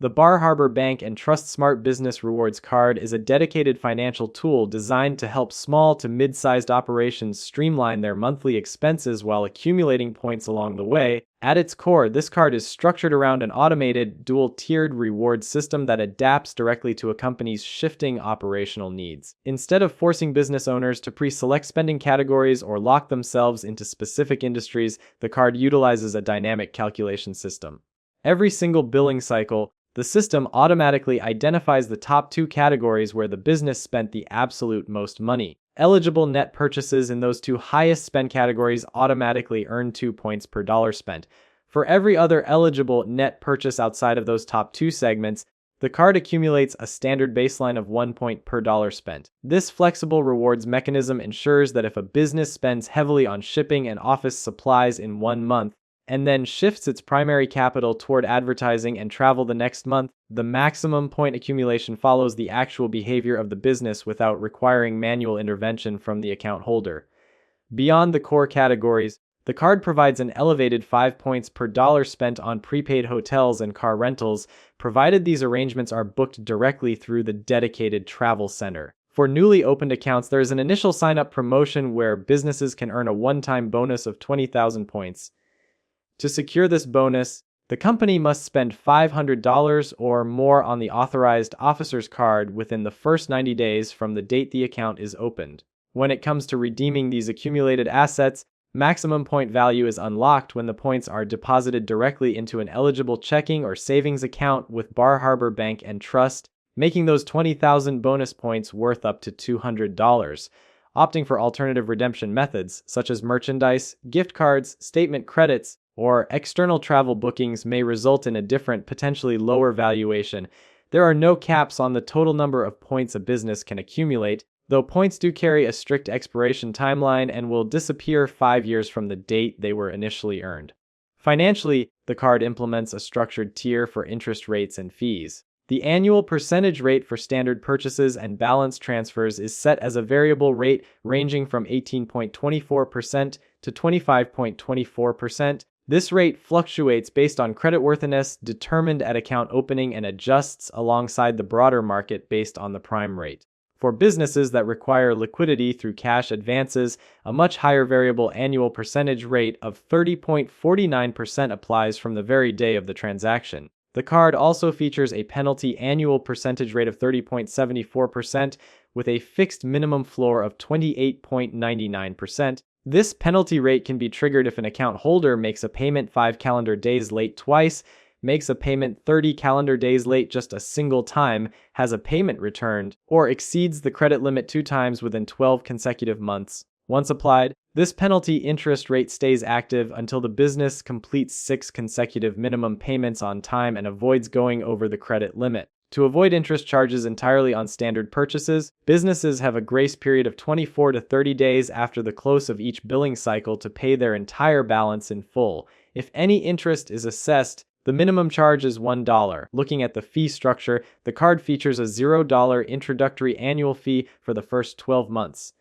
The Bar Harbor Bank and Trust Smart Business Rewards Card is a dedicated financial tool designed to help small to mid-sized operations streamline their monthly expenses while accumulating points along the way. At its core, this card is structured around an automated, dual-tiered reward system that adapts directly to a company's shifting operational needs. Instead of forcing business owners to pre-select spending categories or lock themselves into specific industries, the card utilizes a dynamic calculation system. Every single billing cycle, the system automatically identifies the top 2 categories where the business spent the absolute most money. Eligible net purchases in those 2 highest spend categories automatically earn 2 points per dollar spent. For every other eligible net purchase outside of those top 2 segments, the card accumulates a standard baseline of 1 point per dollar spent. This flexible rewards mechanism ensures that if a business spends heavily on shipping and office supplies in one month, and then shifts its primary capital toward advertising and travel the next month, the maximum point accumulation follows the actual behavior of the business without requiring manual intervention from the account holder. Beyond the core categories, the card provides an elevated 5 points per dollar spent on prepaid hotels and car rentals, provided these arrangements are booked directly through the dedicated travel center. For newly opened accounts, there is an initial sign-up promotion where businesses can earn a one-time bonus of 20,000 points. To secure this bonus, the company must spend $500 or more on the authorized officer's card within the first 90 days from the date the account is opened. When it comes to redeeming these accumulated assets, maximum point value is unlocked when the points are deposited directly into an eligible checking or savings account with Bar Harbor Bank and Trust, making those 20,000 bonus points worth up to $200. Opting for alternative redemption methods, such as merchandise, gift cards, statement credits, or external travel bookings may result in a different, potentially lower valuation. There are no caps on the total number of points a business can accumulate, though points do carry a strict expiration timeline and will disappear 5 years from the date they were initially earned. Financially, the card implements a structured tier for interest rates and fees. The annual percentage rate for standard purchases and balance transfers is set as a variable rate ranging from 18.24% to 25.24%. This rate fluctuates based on creditworthiness determined at account opening and adjusts alongside the broader market based on the prime rate. For businesses that require liquidity through cash advances, a much higher variable annual percentage rate of 30.49% applies from the very day of the transaction. The card also features a penalty annual percentage rate of 30.74% with a fixed minimum floor of 28.99%. This penalty rate can be triggered if an account holder makes a payment 5 calendar days late twice, makes a payment 30 calendar days late just a single time, has a payment returned, or exceeds the credit limit 2 times within 12 consecutive months. Once applied, this penalty interest rate stays active until the business completes 6 consecutive minimum payments on time and avoids going over the credit limit. To avoid interest charges entirely on standard purchases, businesses have a grace period of 24 to 30 days after the close of each billing cycle to pay their entire balance in full. If any interest is assessed, the minimum charge is $1. Looking at the fee structure, the card features a $0 introductory annual fee for the first 12 months.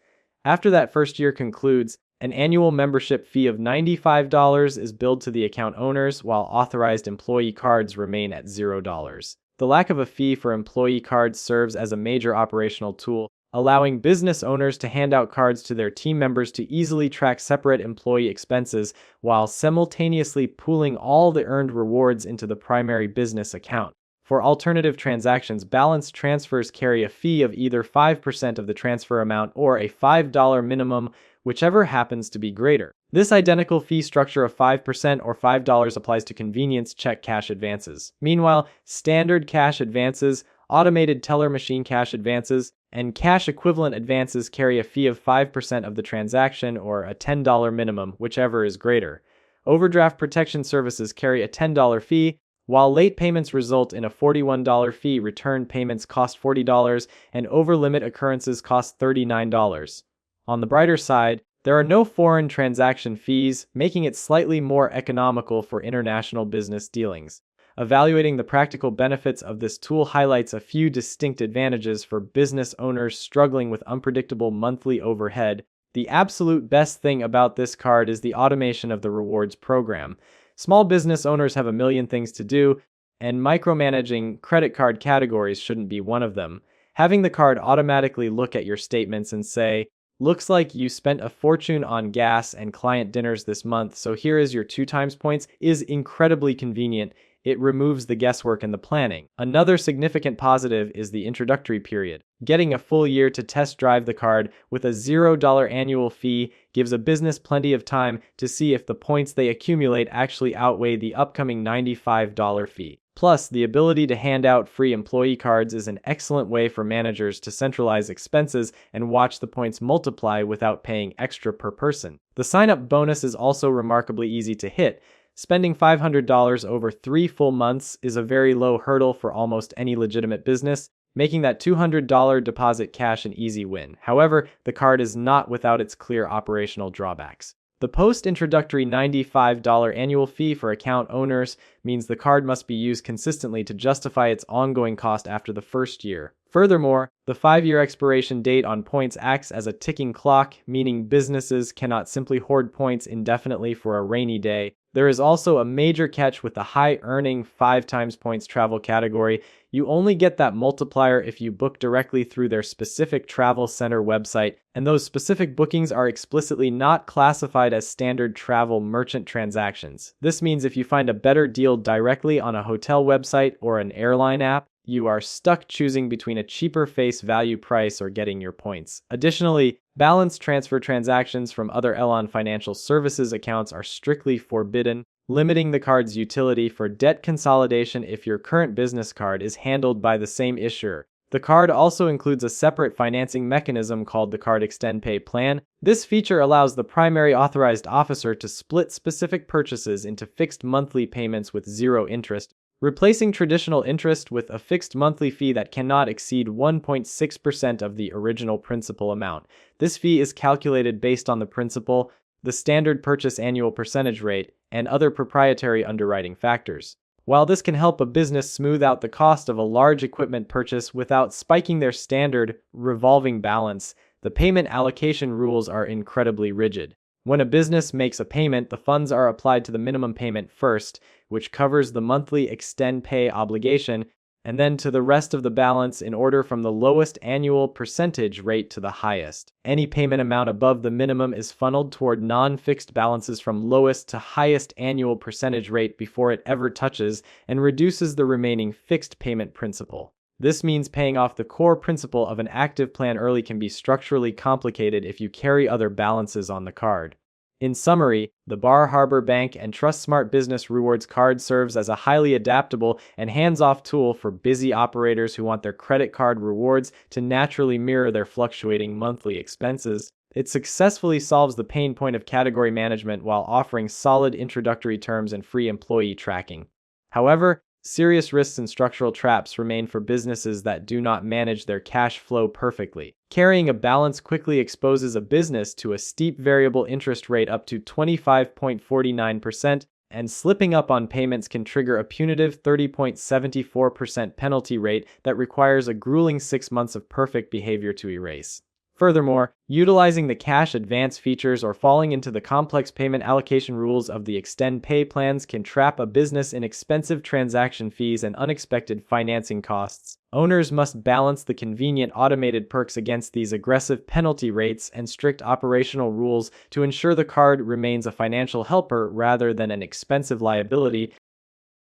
After that first year concludes, an annual membership fee of $95 is billed to the account owners, while authorized employee cards remain at $0. The lack of a fee for employee cards serves as a major operational tool, allowing business owners to hand out cards to their team members to easily track separate employee expenses while simultaneously pooling all the earned rewards into the primary business account. For alternative transactions, balance transfers carry a fee of either 5% of the transfer amount or a $5 minimum, whichever happens to be greater. This identical fee structure of 5% or $5 applies to convenience check cash advances. Meanwhile, standard cash advances, automated teller machine cash advances, and cash equivalent advances carry a fee of 5% of the transaction or a $10 minimum, whichever is greater. Overdraft protection services carry a $10 fee, while late payments result in a $41 fee. Return payments cost $40, and over-limit occurrences cost $39. On the brighter side, there are no foreign transaction fees, making it slightly more economical for international business dealings. Evaluating the practical benefits of this tool highlights a few distinct advantages for business owners struggling with unpredictable monthly overhead. The absolute best thing about this card is the automation of the rewards program. Small business owners have a million things to do, and micromanaging credit card categories shouldn't be one of them. Having the card automatically look at your statements and say, "Looks like you spent a fortune on gas and client dinners this month, so here is your 2 times points," is incredibly convenient. It removes the guesswork and the planning. Another significant positive is the introductory period. Getting a full year to test drive the card with a $0 annual fee gives a business plenty of time to see if the points they accumulate actually outweigh the upcoming $95 fee. Plus, the ability to hand out free employee cards is an excellent way for managers to centralize expenses and watch the points multiply without paying extra per person. The sign-up bonus is also remarkably easy to hit. Spending $500 over 3 full months is a very low hurdle for almost any legitimate business, making that $200 deposit cash an easy win. However, the card is not without its clear operational drawbacks. The post-introductory $95 annual fee for account owners means the card must be used consistently to justify its ongoing cost after the first year. Furthermore, the 5-year expiration date on points acts as a ticking clock, meaning businesses cannot simply hoard points indefinitely for a rainy day. There is also a major catch with the high-earning 5 times points travel category. You only get that multiplier if you book directly through their specific travel center website, and those specific bookings are explicitly not classified as standard travel merchant transactions. This means if you find a better deal directly on a hotel website or an airline app, you are stuck choosing between a cheaper face value price or getting your points. Additionally, balance transfer transactions from other Elon Financial Services accounts are strictly forbidden, limiting the card's utility for debt consolidation if your current business card is handled by the same issuer. The card also includes a separate financing mechanism called the Card ExtendPay plan. This feature allows the primary authorized officer to split specific purchases into fixed monthly payments with zero interest, replacing traditional interest with a fixed monthly fee that cannot exceed 1.6% of the original principal amount. This fee is calculated based on the principal, the standard purchase annual percentage rate, and other proprietary underwriting factors. While this can help a business smooth out the cost of a large equipment purchase without spiking their standard revolving balance, the payment allocation rules are incredibly rigid. When a business makes a payment, the funds are applied to the minimum payment first, which covers the monthly ExtendPay obligation, and then to the rest of the balance in order from the lowest annual percentage rate to the highest. Any payment amount above the minimum is funneled toward non-fixed balances from lowest to highest annual percentage rate before it ever touches and reduces the remaining fixed payment principal. This means paying off the core principal of an active plan early can be structurally complicated if you carry other balances on the card. In summary, the Bar Harbor Bank and Trust Smart Business Rewards card serves as a highly adaptable and hands-off tool for busy operators who want their credit card rewards to naturally mirror their fluctuating monthly expenses. It successfully solves the pain point of category management while offering solid introductory terms and free employee tracking. However, serious risks and structural traps remain for businesses that do not manage their cash flow perfectly. Carrying a balance quickly exposes a business to a steep variable interest rate up to 25.49%, and slipping up on payments can trigger a punitive 30.74% penalty rate that requires a grueling 6 months of perfect behavior to erase. Furthermore, utilizing the cash advance features or falling into the complex payment allocation rules of the ExtendPay plans can trap a business in expensive transaction fees and unexpected financing costs. Owners must balance the convenient automated perks against these aggressive penalty rates and strict operational rules to ensure the card remains a financial helper rather than an expensive liability.